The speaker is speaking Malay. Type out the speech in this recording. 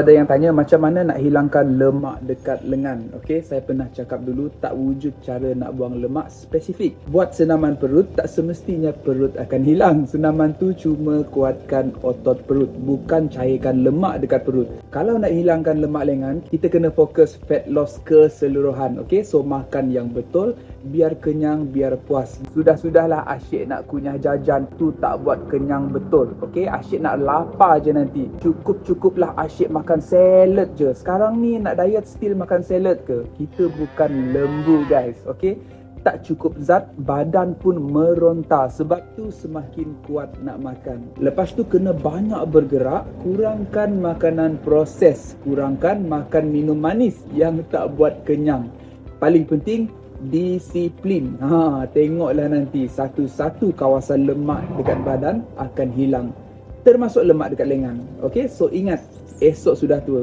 ada yang tanya macam mana nak hilangkan lemak dekat lengan. Okey, saya pernah cakap dulu tak wujud cara nak buang lemak spesifik. Buat senaman perut, tak semestinya perut akan hilang. Senaman tu cuma kuatkan otot perut, bukan cairkan lemak dekat perut. Kalau nak hilangkan lemak lengan, kita kena fokus fat loss keseluruhan. Okey, so makan yang betul, biar kenyang, biar puas. Sudahlah asyik nak kunyah jajan tu tak buat kenyang betul. Okey, asyik nak lapar je nanti. Cukuplah asyik makan salad je. Sekarang ni nak diet still makan salad ke? Kita bukan lembu guys, okey? Tak cukup zat, badan pun meronta. Sebab tu semakin kuat nak makan. Lepas tu kena banyak bergerak, kurangkan makanan proses, kurangkan makan minum manis yang tak buat kenyang. Paling penting, disiplin. Tengoklah nanti satu-satu kawasan lemak dekat badan akan hilang. Termasuk lemak dekat lengan. Okey, so ingat, esok sudah tua.